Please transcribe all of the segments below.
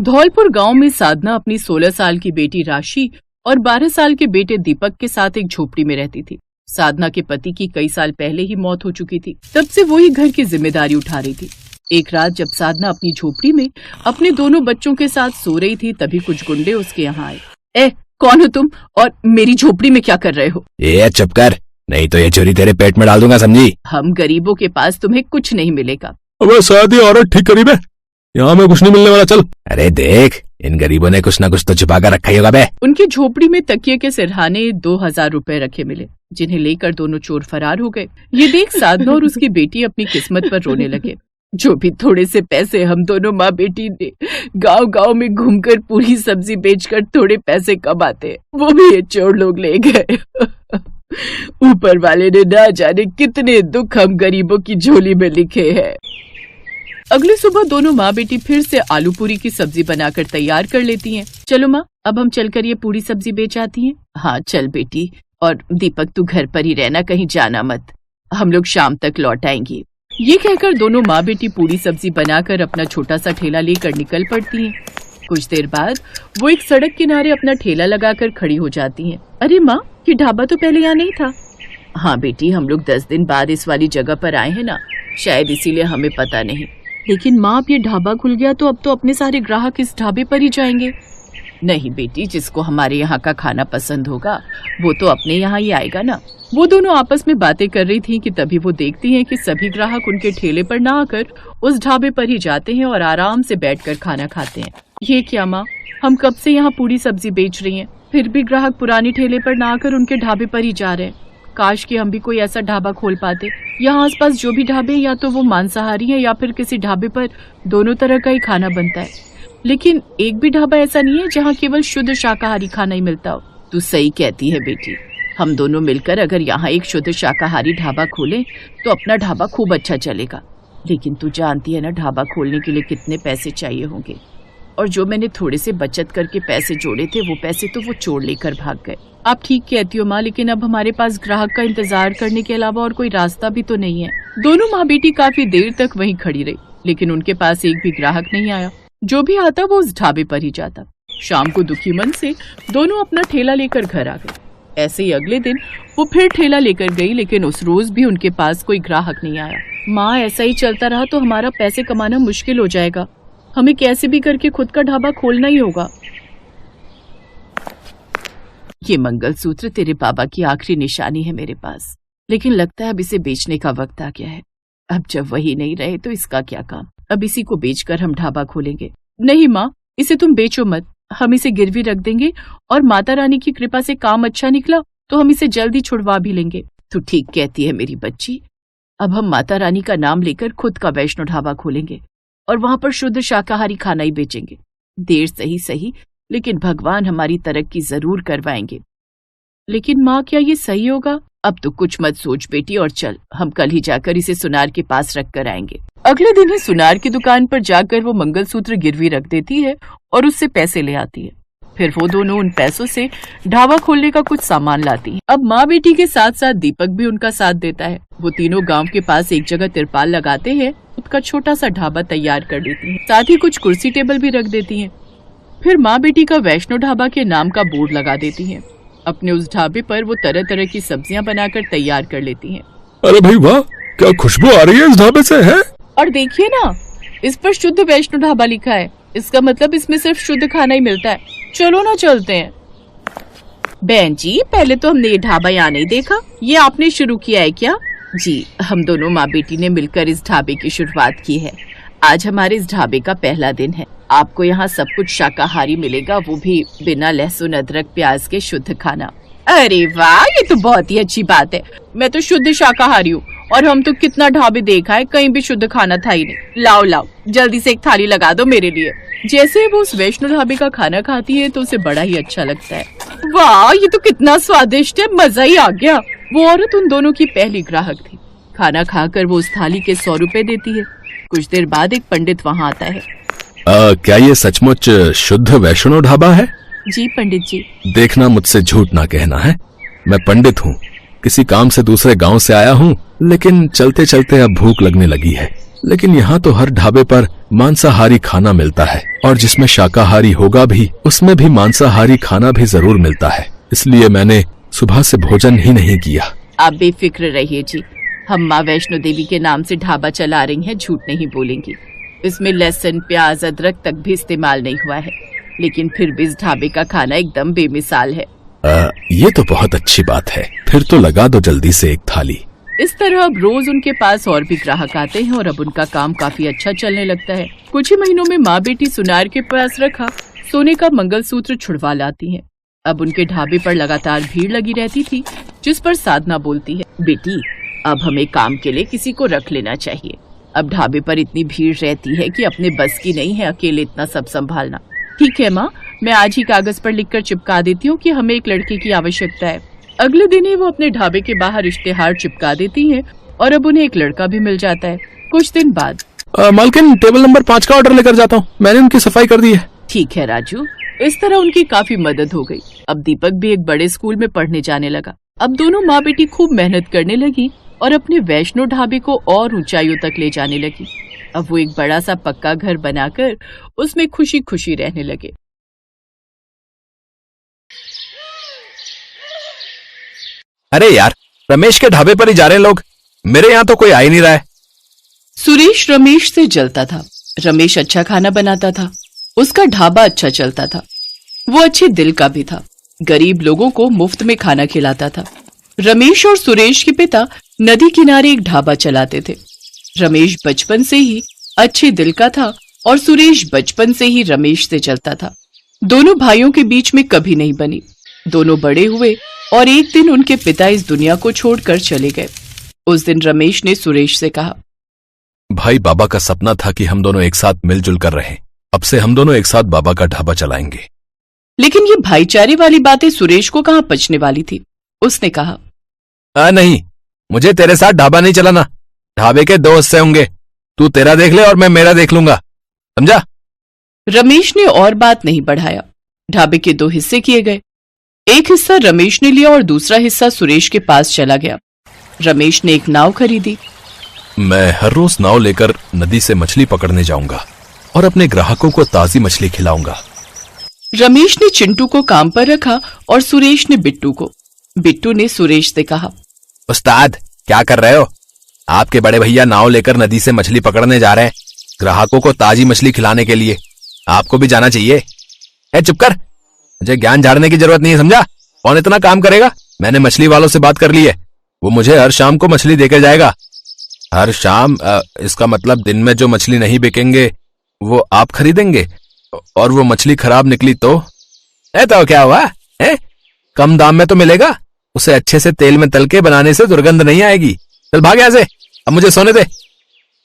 धौलपुर गांव में साधना अपनी 16 साल की बेटी राशि और 12 साल के बेटे दीपक के साथ एक झोपड़ी में रहती थी। साधना के पति की कई साल पहले ही मौत हो चुकी थी, तब से वो ही घर की जिम्मेदारी उठा रही थी। एक रात जब साधना अपनी झोपड़ी में अपने दोनों बच्चों के साथ सो रही थी, तभी कुछ गुंडे उसके यहाँ आए। ए, कौन हो तुम और मेरी झोपड़ी में क्या कर रहे हो? ये चुप कर, नहीं तो ये छुरी तेरे पेट में डाल दूंगा, समझी? हम गरीबों के पास तुम्हें कुछ नहीं मिलेगा। अबे शादी औरत ठीक करीब है, यहाँ में कुछ नहीं मिलने वाला, चल। अरे देख, इन गरीबों ने कुछ न कुछ तो छुपा कर रखा ही होगा बे। उनकी झोपड़ी में तकिए के सिरहाने 2000 रुपए रखे मिले, जिन्हें लेकर दोनों चोर फरार हो गए। ये देख साधना और उसकी बेटी अपनी किस्मत पर रोने लगे। जो भी थोड़े से पैसे हम दोनों माँ बेटी ने गांव गांव में घूमकर पूरी सब्जी बेचकर थोड़े पैसे कमाते, वो भी ये चोर लोग ले गए। ऊपर वाले ने ना जाने कितने दुख हम गरीबों की झोली में लिखे हैं। अगली सुबह दोनों माँ बेटी फिर से आलू पूरी की सब्जी बनाकर तैयार कर लेती हैं। चलो माँ, अब हम चलकर ये पूरी सब्जी बेच आती हैं। हाँ चल बेटी, और दीपक तू घर पर ही रहना, कहीं जाना मत, हम लोग शाम तक लौट आएंगे। ये कहकर दोनों माँ बेटी पूरी सब्जी बनाकर अपना छोटा सा ठेला लेकर निकल पड़ती हैं। कुछ देर बाद वो एक सड़क किनारे अपना ठेला लगाकर खड़ी हो जाती हैं। अरे माँ, ये ढाबा तो पहले यहाँ नहीं था। हाँ बेटी, हम लोग 10 दिन बाद इस वाली जगह पर आए हैं ना, शायद इसीलिए हमें पता नहीं। लेकिन माँ, अब ये ढाबा खुल गया तो अब तो अपने सारे ग्राहक इस ढाबे पर ही जाएंगे। नहीं बेटी, जिसको हमारे यहाँ का खाना पसंद होगा वो तो अपने यहाँ ही आएगा ना। वो दोनों आपस में बातें कर रही थीं कि तभी वो देखती हैं कि सभी ग्राहक उनके ठेले पर ना आकर उस ढाबे पर ही जाते हैं और आराम से बैठकर खाना खाते हैं। ये क्या माँ, हम कब से यहाँ पूरी सब्जी बेच रही हैं, फिर भी ग्राहक पुराने ठेले पर ना आकर उनके ढाबे पर ही जा रहे हैं। काश कि हम भी कोई ऐसा ढाबा खोल पाते। यहाँ आसपास जो भी ढाबे या तो वो मांसाहारी है या फिर किसी ढाबे पर दोनों तरह का ही खाना बनता है, लेकिन एक भी ढाबा ऐसा नहीं है जहाँ केवल शुद्ध शाकाहारी खाना ही मिलता हो। तू सही कहती है बेटी, हम दोनों मिलकर अगर यहाँ एक शुद्ध शाकाहारी ढाबा खोलें तो अपना ढाबा खूब अच्छा चलेगा। लेकिन तू जानती है ना, ढाबा खोलने के लिए कितने पैसे चाहिए होंगे, और जो मैंने थोड़े से बचत करके पैसे जोड़े थे वो पैसे तो वो चोर लेकर भाग गए। आप ठीक कहती हो माँ, लेकिन अब हमारे पास ग्राहक का इंतजार करने के अलावा और कोई रास्ता भी तो नहीं है। दोनों माँ बेटी काफी देर तक वहीं खड़ी रही, लेकिन उनके पास एक भी ग्राहक नहीं आया। जो भी आता वो उस ढाबे पर ही जाता। शाम को दुखी मन से दोनों अपना ठेला लेकर घर आ गए। ऐसे ही अगले दिन वो फिर ठेला लेकर गई, लेकिन उस रोज भी उनके पास कोई ग्राहक नहीं आया। माँ, ऐसा ही चलता रहा तो हमारा पैसे कमाना मुश्किल हो जाएगा, हमें कैसे भी करके खुद का ढाबा खोलना ही होगा। ये मंगलसूत्र तेरे बाबा की आखिरी निशानी है मेरे पास, लेकिन लगता है अब इसे बेचने का वक्त आ गया है। अब जब वही नहीं रहे तो इसका क्या काम, अब इसी को बेचकर हम ढाबा खोलेंगे। नहीं माँ, इसे तुम बेचो मत, हम इसे गिरवी रख देंगे और माता रानी की कृपा से काम अच्छा निकला तो हम इसे जल्दी छुड़वा भी लेंगे। तू ठीक कहती है मेरी बच्ची, अब हम माता रानी का नाम लेकर खुद का वैष्णो ढाबा खोलेंगे और वहाँ पर शुद्ध शाकाहारी खाना ही बेचेंगे। देर सही सही, लेकिन भगवान हमारी तरक्की जरूर करवाएंगे। लेकिन माँ, क्या ये सही होगा? अब तो कुछ मत सोच बेटी और चल, हम कल ही जाकर इसे सुनार के पास रख कर आएंगे। अगले दिन ही सुनार की दुकान पर जाकर वो मंगलसूत्र गिरवी रख देती है और उससे पैसे ले आती है। फिर वो दोनों उन पैसों से ढाबा खोलने का कुछ सामान लाती है। अब माँ बेटी के साथ साथ दीपक भी उनका साथ देता है। वो तीनों गांव के पास एक जगह तिरपाल लगाते हैं, खुद का छोटा सा ढाबा तैयार कर देती है, साथ ही कुछ कुर्सी टेबल भी रख देती है। फिर माँ बेटी का वैष्णो ढाबा के नाम का बोर्ड लगा देती है। अपने उस ढाबे पर वो तरह तरह की सब्जियां बनाकर तैयार कर लेती हैं। अरे भाई वाह, क्या खुशबू आ रही है इस ढाबे से, है? और देखिए ना, इस पर शुद्ध वैष्णो ढाबा लिखा है, इसका मतलब इसमें सिर्फ शुद्ध खाना ही मिलता है। चलो ना चलते हैं। बहन जी, पहले तो हमने ये ढाबा यहाँ नहीं देखा, ये आपने शुरू किया है क्या? जी, हम दोनों माँ बेटी ने मिलकर इस ढाबे की शुरुआत की है। आज हमारे इस ढाबे का पहला दिन है। आपको यहाँ सब कुछ शाकाहारी मिलेगा, वो भी बिना लहसुन अदरक प्याज के शुद्ध खाना। अरे वाह, ये तो बहुत ही अच्छी बात है। मैं तो शुद्ध शाकाहारी हूँ और हम तो कितना ढाबे देखा है, कहीं भी शुद्ध खाना था ही नहीं। लाओ लाओ, जल्दी से एक थाली लगा दो मेरे लिए। जैसे वो उस वैष्णो ढाबे का खाना खाती है तो उसे बड़ा ही अच्छा लगता है। वाह, ये तो कितना स्वादिष्ट है, मजा ही आ गया। वो औरत उन दोनों की पहली ग्राहक थी। खाना खाकर वो उस थाली के 100 रुपए देती है। कुछ देर बाद एक पंडित वहाँ आता है। क्या ये सचमुच शुद्ध वैष्णो ढाबा है? जी पंडित जी। देखना, मुझसे झूठ ना कहना है, मैं पंडित हूँ, किसी काम से दूसरे गांव से आया हूँ, लेकिन चलते चलते अब भूख लगने लगी है। लेकिन यहाँ तो हर ढाबे पर मांसाहारी खाना मिलता है, और जिसमें शाकाहारी होगा भी उसमें भी मांसाहारी खाना भी जरूर मिलता है। इसलिए मैंने सुबह से भोजन ही नहीं किया। आप बेफिक्र रहिए जी, हम माँ वैष्णो देवी के नाम से ढाबा चला रही हैं, झूठ नहीं बोलेंगी। इसमें लहसुन, प्याज, अदरक तक भी इस्तेमाल नहीं हुआ है, लेकिन फिर भी इस ढाबे का खाना एकदम बेमिसाल है। ये तो बहुत अच्छी बात है, फिर तो लगा दो जल्दी से एक थाली। इस तरह अब रोज उनके पास और भी ग्राहक आते हैं और अब उनका काम काफी अच्छा चलने लगता है। कुछ ही महीनों में माँ बेटी सुनार के पास रखा सोने का मंगलसूत्र छुड़वा लाती हैं। अब उनके ढाबे पर लगातार भीड़ लगी रहती थी, जिस पर साधना बोलती है, बेटी अब हमें काम के लिए किसी को रख लेना चाहिए। अब ढाबे पर इतनी भीड़ रहती है कि अपने बस की नहीं है अकेले इतना सब संभालना। ठीक है माँ, मैं आज ही कागज पर लिखकर चिपका देती हूँ कि हमें एक लड़के की आवश्यकता है। अगले दिन ही वो अपने ढाबे के बाहर इश्तेहार चिपका देती हैं और अब उन्हें एक लड़का भी मिल जाता है। कुछ दिन बाद मालकिन, टेबल नंबर 5 का ऑर्डर लेकर जाता हूँ, मैंने उनकी सफाई कर दी है। ठीक है राजू। इस तरह उनकी काफी मदद हो गई। अब दीपक भी एक बड़े स्कूल में पढ़ने जाने लगा। अब दोनों माँ बेटी खूब मेहनत करने लगी और अपने वैष्णो ढाबे को और ऊंचाइयों तक ले जाने लगी। अब वो एक बड़ा सा पक्का घर बनाकर उसमें खुशी खुशी रहने लगे। अरे यार, रमेश के ढाबे पर ही जा रहे हैं लोग, मेरे यहाँ तो कोई आ ही नहीं रहा है। सुरेश रमेश से जलता था। रमेश अच्छा खाना बनाता था, उसका ढाबा अच्छा चलता था, वो अच्छे दिल का भी था, गरीब लोगों को मुफ्त में खाना खिलाता था। रमेश और सुरेश के पिता नदी किनारे एक ढाबा चलाते थे। रमेश बचपन से ही अच्छे दिल का था और सुरेश बचपन से ही रमेश से चलता था। दोनों भाइयों के बीच में कभी नहीं बनी। दोनों बड़े हुए और एक दिन उनके पिता इस दुनिया को छोड़कर चले गए। उस दिन रमेश ने सुरेश से कहा, भाई, बाबा का सपना था कि हम दोनों एक साथ मिलजुल कर रहें। अब से हम दोनों एक साथ बाबा का ढाबा चलाएंगे। लेकिन ये भाईचारे वाली बातें सुरेश को कहाँ पचने वाली थी। उसने कहा, नहीं, मुझे तेरे साथ ढाबा नहीं चलाना। ढाबे के 2 हिस्से होंगे, तू तेरा देख ले और मैं मेरा देख लूंगा, समझा? रमेश ने और बात नहीं बढ़ाया। ढाबे के 2 हिस्से किए गए। एक हिस्सा रमेश ने लिया और दूसरा हिस्सा सुरेश के पास चला गया। रमेश ने एक नाव खरीदी। मैं हर रोज नाव लेकर नदी से मछली पकड़ने जाऊंगा और अपने ग्राहकों को ताजी मछली खिलाऊंगा। रमेश ने चिंटू को काम पर रखा और सुरेश ने बिट्टू को। बिट्टू ने सुरेश से कहा, उस्ताद, क्या कर रहे हो? आपके बड़े भैया नाव लेकर नदी से मछली पकड़ने जा रहे हैं, ग्राहकों को ताजी मछली खिलाने के लिए। आपको भी जाना चाहिए। चुप कर, मुझे ज्ञान झाड़ने की जरूरत नहीं है, समझा? कौन इतना काम करेगा? मैंने मछली वालों से बात कर ली है, वो मुझे हर शाम को मछली देकर जाएगा। हर शाम? इसका मतलब दिन में जो मछली नहीं बिकेंगे वो आप खरीदेंगे, और वो मछली खराब निकली तो क्या हुआ है? कम दाम में तो मिलेगा, उसे अच्छे से तेल में तल के बनाने से दुर्गंध नहीं आएगी। चल भाग यहाँ से, अब मुझे सोने दे।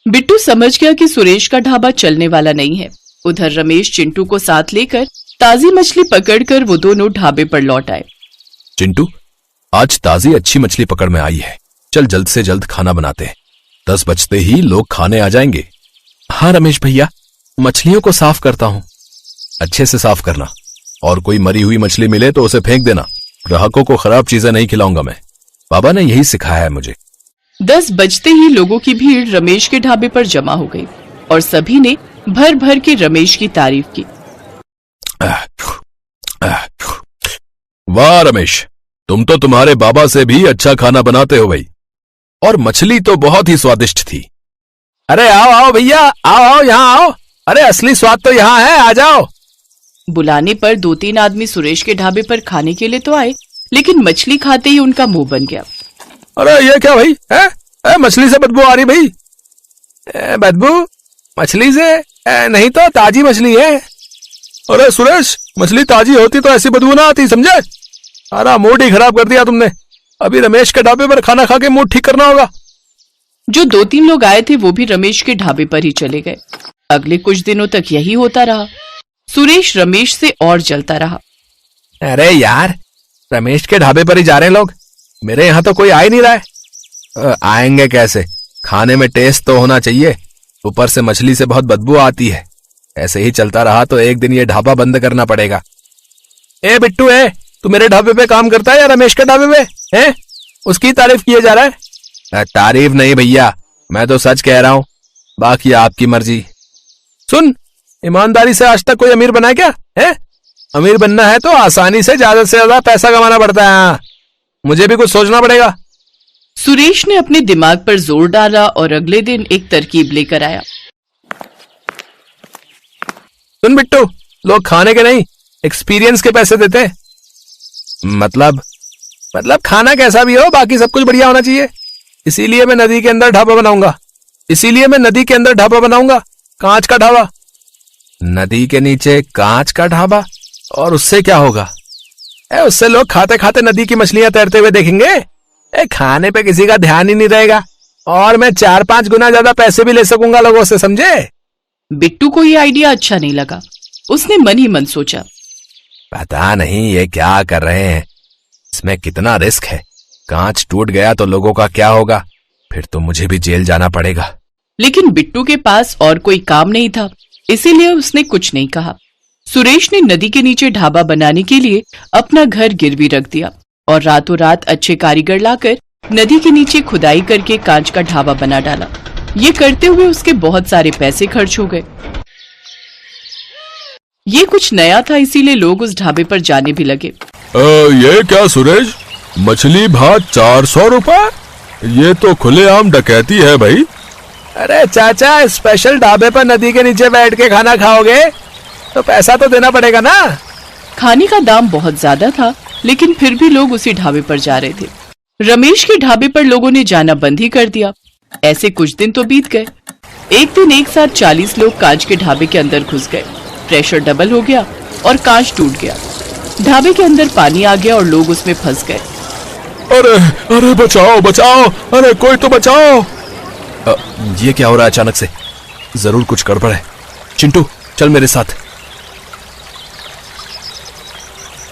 बिट्टू समझ गया कि सुरेश का ढाबा चलने वाला नहीं है। उधर रमेश चिंटू को साथ लेकर ताजी मछली पकड़कर वो दोनों ढाबे पर लौट आए। चिंटू, आज ताजी अच्छी मछली पकड़ में आई है, चल जल्द से जल्द खाना बनाते हैं। 10 बजते ही लोग खाने आ जाएंगे। हाँ रमेश भैया, मछलियों को साफ करता हूँ। अच्छे से साफ करना, और कोई मरी हुई मछली मिले तो उसे फेंक देना। ग्राहकों को खराब चीजें नहीं खिलाऊंगा मैं, बाबा ने यही सिखाया है मुझे। 10 बजते ही लोगों की भीड़ रमेश के ढाबे पर जमा हो गई और सभी ने भर भर के रमेश की तारीफ की। वाह रमेश, तुम तो तुम्हारे बाबा से भी अच्छा खाना बनाते हो भाई, और मछली तो बहुत ही स्वादिष्ट थी। अरे आओ आओ भैया, आओ आओ यहाँ आओ, अरे असली स्वाद तो यहाँ है, आ जाओ। बुलाने पर 2-3 आदमी सुरेश के ढाबे पर खाने के लिए तो आए, लेकिन मछली खाते ही उनका मुंह बन गया। अरे ये क्या भाई है? मछली से बदबू आ रही भाई। बदबू मछली से? नहीं तो ताजी मछली है। अरे सुरेश, मछली ताजी होती तो ऐसी बदबू ना आती, समझे? सारा मूड ही खराब कर दिया तुमने। अभी रमेश के ढाबे पर खाना खा के मूड ठीक करना होगा। जो 2-3 लोग आए थे वो भी रमेश के ढाबे पर ही चले गए। अगले कुछ दिनों तक यही होता रहा। सुरेश रमेश से और जलता रहा। अरे यार, रमेश के ढाबे पर ही जा रहे हैं लोग, मेरे यहाँ तो कोई आ ही नहीं रहा है। आएंगे कैसे? खाने में टेस्ट तो होना चाहिए, ऊपर से मछली से बहुत बदबू आती है। ऐसे ही चलता रहा तो एक दिन ये ढाबा बंद करना पड़ेगा। ए बिट्टू, तू मेरे ढाबे पे काम करता है या रमेश के ढाबे पे है? उसकी तारीफ किए जा रहा है। तारीफ नहीं भैया, मैं तो सच कह रहा हूँ। बाकी आपकी मर्जी। सुन, ईमानदारी से आज तक कोई अमीर बना है क्या? है अमीर बनना है तो आसानी से ज्यादा पैसा कमाना पड़ता है। मुझे भी कुछ सोचना पड़ेगा। सुरेश ने अपने दिमाग पर जोर डाला और अगले दिन एक तरकीब लेकर आया। सुन बिट्टू, लोग खाने के नहीं एक्सपीरियंस के पैसे देते हैं। मतलब खाना कैसा भी हो, बाकी सब कुछ बढ़िया होना चाहिए। इसीलिए मैं नदी के अंदर ढाबा बनाऊंगा। कांच का ढाबा। नदी के नीचे कांच का ढाबा? और उससे क्या होगा? उससे लोग खाते खाते नदी की मछलियां तैरते हुए देखेंगे। खाने पे किसी का ध्यान ही नहीं रहेगा और मैं 4-5 गुना ज्यादा पैसे भी ले सकूंगा लोगों से, समझे? बिट्टू को ये आइडिया अच्छा नहीं लगा। उसने मन ही मन सोचा, पता नहीं ये क्या कर रहे हैं, इसमें कितना रिस्क है। कांच टूट गया तो लोगों का क्या होगा? फिर तो मुझे भी जेल जाना पड़ेगा। लेकिन बिट्टू के पास और कोई काम नहीं था, इसीलिए उसने कुछ नहीं कहा। सुरेश ने नदी के नीचे ढाबा बनाने के लिए अपना घर गिरवी रख दिया और रातों रात अच्छे कारीगर लाकर नदी के नीचे खुदाई करके कांच का ढाबा बना डाला। ये करते हुए उसके बहुत सारे पैसे खर्च हो गए। ये कुछ नया था, इसीलिए लोग उस ढाबे पर जाने भी लगे। ये क्या सुरेश, मछली भात 400 रुपए? ये तो खुलेआम डकैती है भाई। अरे चाचा, स्पेशल ढाबे पर नदी के नीचे बैठ के खाना खाओगे तो पैसा तो देना पड़ेगा ना। खाने का दाम बहुत ज्यादा था, लेकिन फिर भी लोग उसी ढाबे पर जा रहे थे। रमेश के ढाबे पर लोगों ने जाना बंद ही कर दिया। ऐसे कुछ दिन तो बीत गए। एक दिन एक साथ 40 लोग कांच के ढाबे के अंदर घुस गए। प्रेशर डबल हो गया और कांच टूट गया। ढाबे के अंदर पानी आ गया और लोग उसमें फंस गए। अरे बचाओ, अरे कोई तो बचाओ। ये क्या हो रहा है अचानक से? जरूर कुछ गड़बड़ है। चिंटू, चल मेरे साथ।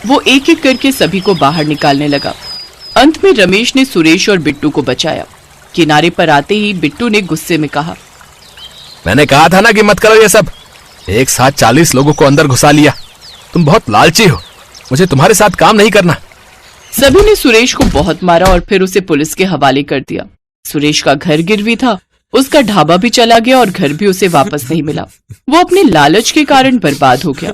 वो एक एक करके सभी को बाहर निकालने लगा। अंत में रमेश ने सुरेश और बिट्टू को बचाया। किनारे पर आते ही बिट्टू ने गुस्से में कहा, मैंने कहा था ना कि मत करो ये सब। एक साथ 40 लोगों को अंदर घुसा लिया। तुम बहुत लालची हो, मुझे तुम्हारे साथ काम नहीं करना। सभी ने सुरेश को बहुत मारा और फिर उसे पुलिस के हवाले कर दिया। सुरेश का घर गिरवी था, उसका ढाबा भी चला गया और घर भी उसे वापस नहीं मिला। वो अपने लालच के कारण बर्बाद हो गया।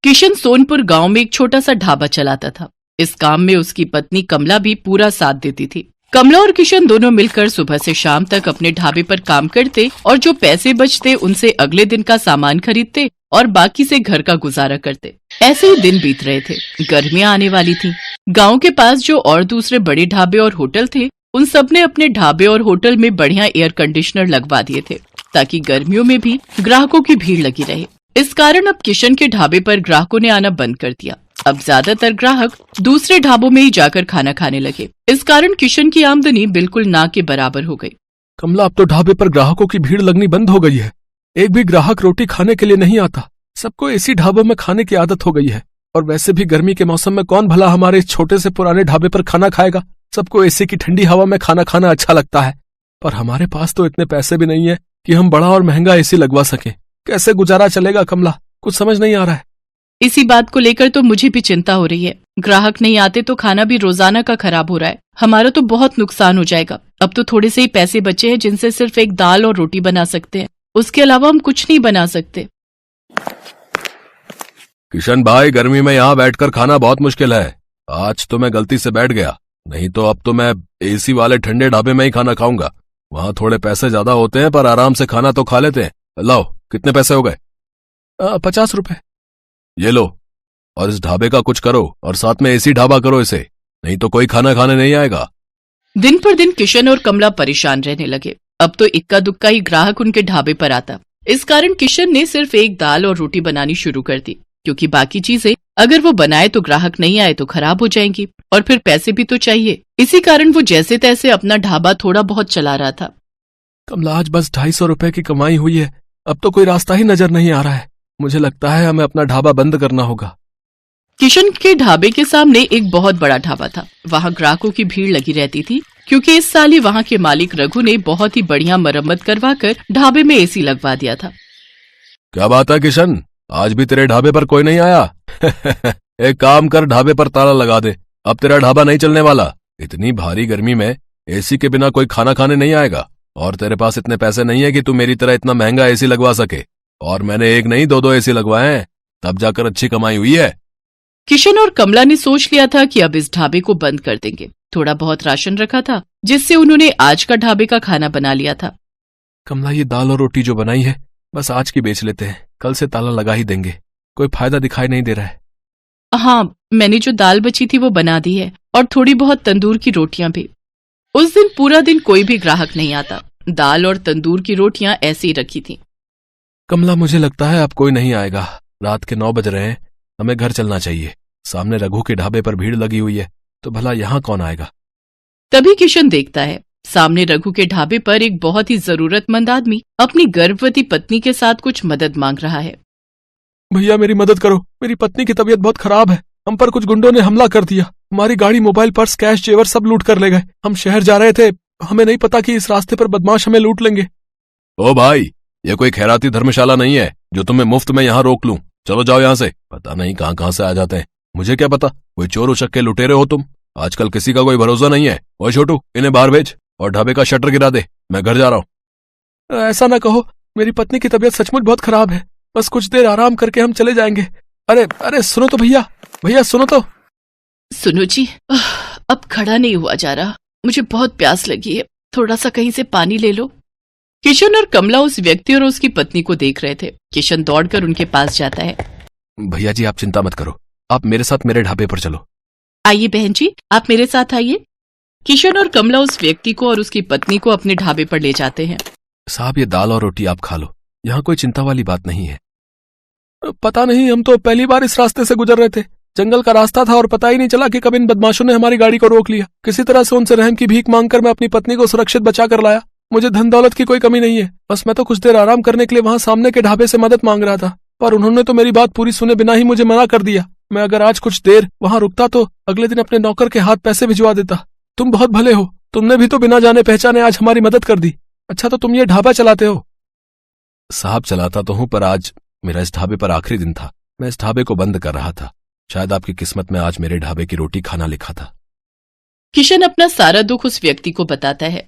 किशन सोनपुर गांव में एक छोटा सा ढाबा चलाता था। इस काम में उसकी पत्नी कमला भी पूरा साथ देती थी। कमला और किशन दोनों मिलकर सुबह से शाम तक अपने ढाबे पर काम करते और जो पैसे बचते उनसे अगले दिन का सामान खरीदते और बाकी से घर का गुजारा करते। ऐसे ही दिन बीत रहे थे। गर्मियां आने वाली थी। गांव के पास जो और दूसरे बड़े ढाबे और होटल थे, उन सब ने अपने ढाबे और होटल में बढ़िया एयर कंडीशनर लगवा दिए थे ताकि गर्मियों में भी ग्राहकों की भीड़ लगी रहे। इस कारण अब किशन के ढाबे पर ग्राहकों ने आना बंद कर दिया। अब ज्यादातर ग्राहक दूसरे ढाबों में ही जाकर खाना खाने लगे। इस कारण किशन की आमदनी बिल्कुल ना के बराबर हो गई। कमला, अब तो ढाबे पर ग्राहकों की भीड़ लगनी बंद हो गई है। एक भी ग्राहक रोटी खाने के लिए नहीं आता। सबको इसी ढाबों में खाने की आदत हो गई है। और वैसे भी गर्मी के मौसम में कौन भला हमारे इस छोटे से पुराने ढाबे पर खाना खाएगा? सबको एसी की ठंडी हवा में खाना खाना अच्छा लगता है, पर हमारे पास तो इतने पैसे भी नहीं है कि हम बड़ा और महंगा एसी लगवा सकें। कैसे गुजारा चलेगा कमला? कुछ समझ नहीं आ रहा है। इसी बात को लेकर तो मुझे भी चिंता हो रही है। ग्राहक नहीं आते तो खाना भी रोजाना का खराब हो रहा है। हमारा तो बहुत नुकसान हो जाएगा। अब तो थोड़े से ही पैसे बचे हैं जिनसे सिर्फ एक दाल और रोटी बना सकते हैं। उसके अलावा हम कुछ नहीं बना सकते। किशन भाई, गर्मी में यहाँ बैठकर खाना बहुत मुश्किल है। आज तो मैं गलती से बैठ गया, नहीं तो अब तो मैं एसी वाले ठंडे ढाबे में ही खाना खाऊंगा। वहाँ थोड़े पैसे ज्यादा होते हैं पर आराम से खाना तो खा लेते हैं। लाओ, कितने पैसे हो गए? 50 रुपए। ये लो, और इस ढाबे का कुछ करो और साथ में एसी ढाबा करो इसे, नहीं तो कोई खाना खाने नहीं आएगा। दिन पर दिन किशन और कमला परेशान रहने लगे। अब तो इक्का दुक्का ही ग्राहक उनके ढाबे पर आता। इस कारण किशन ने सिर्फ एक दाल और रोटी बनानी शुरू कर दी, क्योंकि बाकी चीजें अगर वो बनाए तो ग्राहक नहीं आए तो खराब हो जाएंगी और फिर पैसे भी तो चाहिए। इसी कारण वो जैसे तैसे अपना ढाबा थोड़ा बहुत चला रहा था। कमला, आज बस 250 रुपए की कमाई हुई है। अब तो कोई रास्ता ही नजर नहीं आ रहा है। मुझे लगता है हमें अपना ढाबा बंद करना होगा। किशन के ढाबे के सामने एक बहुत बड़ा ढाबा था। वहाँ ग्राहकों की भीड़ लगी रहती थी, क्योंकि इस साल ही वहाँ के मालिक रघु ने बहुत ही बढ़िया मरम्मत करवाकर ढाबे में एसी लगवा दिया था। क्या बात है किशन, आज भी तेरे ढाबे पर कोई नहीं आया? एक काम कर, ढाबे पर ताला लगा दे। अब तेरा ढाबा नहीं चलने वाला। इतनी भारी गर्मी में एसी के बिना कोई खाना खाने नहीं आएगा, और तेरे पास इतने पैसे नहीं है कि तू मेरी तरह इतना महंगा एसी लगवा सके। और मैंने एक नहीं दो एसी लगवाए हैं, तब जाकर अच्छी कमाई हुई है। किशन और कमला ने सोच लिया था कि अब इस ढाबे को बंद कर देंगे। थोड़ा बहुत राशन रखा था जिससे उन्होंने आज का ढाबे का खाना बना लिया था। कमला, ये दाल और रोटी जो बनाई है बस आज की बेच लेते हैं, कल से ताला लगा ही देंगे। कोई फायदा दिखाई नहीं दे रहा है। हाँ, मैंने जो दाल बची थी वो बना दी है, और थोड़ी बहुत तंदूर की रोटियां भी। उस दिन पूरा दिन कोई भी ग्राहक नहीं आता। दाल और तंदूर की रोटियां ऐसे ही रखी थी। कमला, मुझे लगता है अब कोई नहीं आएगा। रात के 9 बज रहे हैं, हमें घर चलना चाहिए। सामने रघु के ढाबे पर भीड़ लगी हुई है, तो भला यहाँ कौन आएगा। तभी किशन देखता है सामने रघु के ढाबे पर एक बहुत ही जरूरतमंद आदमी अपनी गर्भवती पत्नी के साथ कुछ मदद मांग रहा है। भैया, मेरी मदद करो, मेरी पत्नी की तबीयत बहुत खराब है। हम पर कुछ गुंडों ने हमला कर दिया। हमारी गाड़ी, मोबाइल, पर्स, कैश, जेवर सब लूट कर ले गए। हम शहर जा रहे थे, हमें नहीं पता कि इस रास्ते पर बदमाश हमें लूट लेंगे। ओ भाई, ये कोई खैराती धर्मशाला नहीं है जो तुम्हें मुफ्त में यहाँ रोक लूं। चलो जाओ यहाँ से। पता नहीं कहाँ कहाँ से आ जाते हैं, मुझे क्या पता। कोई चोर उचक के लुटेरे हो तुम। आजकल किसी का कोई भरोसा नहीं है। ओए छोटू, इन्हें बाहर भेज और ढाबे का शटर गिरा दे, मैं घर जा रहा हूँ। ऐसा ना कहो, मेरी पत्नी की तबीयत सचमुच बहुत खराब है। बस कुछ देर आराम करके हम चले जाएंगे। अरे अरे सुनो तो भैया, भैया सुनो तो। सुनो जी, अब खड़ा नहीं हुआ जा रहा, मुझे बहुत प्यास लगी है, थोड़ा सा कहीं से पानी ले लो। किशन और कमला उस व्यक्ति और उसकी पत्नी को देख रहे थे। किशन दौड़कर उनके पास जाता है। भैया जी, आप चिंता मत करो, आप मेरे साथ मेरे ढाबे पर चलो। आइए बहन जी, आप मेरे साथ आइए। किशन और कमला उस व्यक्ति को और उसकी पत्नी को अपने ढाबे पर ले जाते हैं। साहब, ये दाल और रोटी आप खा लो, यहाँ कोई चिंता वाली बात नहीं है। पता नहीं, हम तो पहली बार इस रास्ते से गुजर रहे थे। जंगल का रास्ता था और पता ही नहीं चला कि कब इन बदमाशों ने हमारी गाड़ी को रोक लिया। किसी तरह से उनसे रहम की भीख मांगकर मैं अपनी पत्नी को सुरक्षित बचा कर लाया। मुझे धन दौलत की कोई कमी नहीं है, बस मैं तो कुछ देर आराम करने के लिए वहां सामने के ढाबे से मदद मांग रहा था, पर उन्होंने तो मेरी बात पूरी सुने बिना ही मुझे मना कर दिया। मैं अगर आज कुछ देर वहां रुकता तो अगले दिन अपने नौकर के हाथ पैसे भिजवा देता। तुम बहुत भले हो, तुमने भी तो बिना जाने पहचाने आज हमारी मदद कर दी। अच्छा, तो तुम ये ढाबा चलाते हो? साहब, चलाता तो हूँ, पर आज मेरा इस ढाबे पर आखिरी दिन था। मैं इस ढाबे को बंद कर रहा था। शायद आपकी किस्मत में आज मेरे ढाबे की रोटी खाना लिखा था। किशन अपना सारा दुख उस व्यक्ति को बताता है।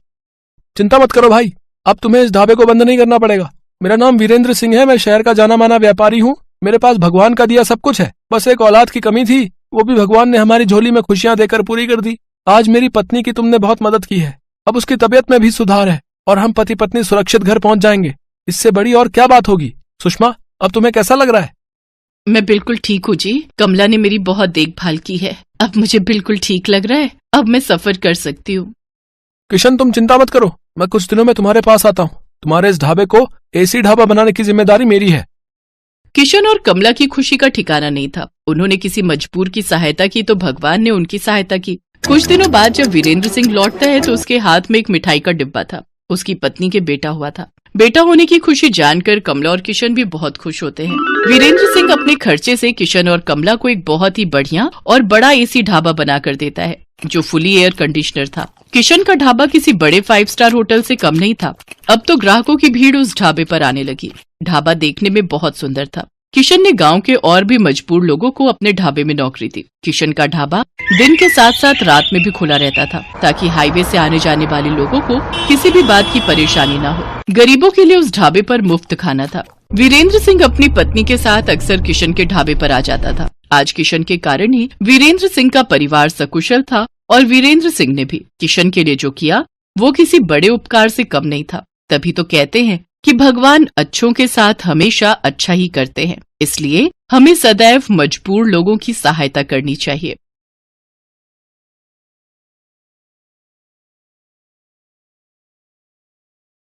चिंता मत करो भाई, अब तुम्हें इस ढाबे को बंद नहीं करना पड़ेगा। मेरा नाम वीरेंद्र सिंह है, मैं शहर का जाना माना व्यापारी हूँ। मेरे पास भगवान का दिया सब कुछ है, बस एक औलाद की कमी थी, वो भी भगवान ने हमारी झोली में खुशियां देकर पूरी कर दी। आज मेरी पत्नी की तुमने बहुत मदद की है, अब उसकी तबीयत में भी सुधार है और हम पति पत्नी सुरक्षित घर पहुंच जाएंगे। इससे बड़ी और क्या बात होगी। सुषमा, अब तुम्हें कैसा लग रहा है? मैं बिल्कुल ठीक हूँ जी, कमला ने मेरी बहुत देखभाल की है, अब मुझे बिल्कुल ठीक लग रहा है, अब मैं सफर कर सकती हूँ। किशन, तुम चिंता मत करो, मैं कुछ दिनों में तुम्हारे पास आता हूँ। तुम्हारे इस ढाबे को एसी ढाबा बनाने की जिम्मेदारी मेरी है। किशन और कमला की खुशी का ठिकाना नहीं था। उन्होंने किसी मजबूर की सहायता की तो भगवान ने उनकी सहायता की। कुछ दिनों बाद जब वीरेंद्र सिंह लौटता है तो उसके हाथ में एक मिठाई का डिब्बा था। उसकी पत्नी के बेटा हुआ था। बेटा होने की खुशी जानकर कमला और किशन भी बहुत खुश होते हैं। वीरेंद्र सिंह अपने खर्चे से किशन और कमला को एक बहुत ही बढ़िया और बड़ा एसी ढाबा बनाकर देता है, जो फुली एयर कंडीशनर था। किशन का ढाबा किसी बड़े 5 स्टार होटल से कम नहीं था। अब तो ग्राहकों की भीड़ उस ढाबे पर आने लगी। ढाबा देखने में बहुत सुंदर था। किशन ने गांव के और भी मजबूर लोगों को अपने ढाबे में नौकरी दी। किशन का ढाबा दिन के साथ साथ रात में भी खुला रहता था, ताकि हाईवे से आने जाने वाले लोगों को किसी भी बात की परेशानी न हो। गरीबों के लिए उस ढाबे पर मुफ्त खाना था। वीरेंद्र सिंह अपनी पत्नी के साथ अक्सर किशन के ढाबे पर आ जाता था। आज किशन के कारण ही वीरेंद्र सिंह का परिवार सकुशल था और वीरेंद्र सिंह ने भी किशन के लिए जो किया वो किसी बड़े उपकार से कम नहीं था। तभी तो कहते हैं कि भगवान अच्छों के साथ हमेशा अच्छा ही करते हैं, इसलिए हमें सदैव मजबूर लोगों की सहायता करनी चाहिए।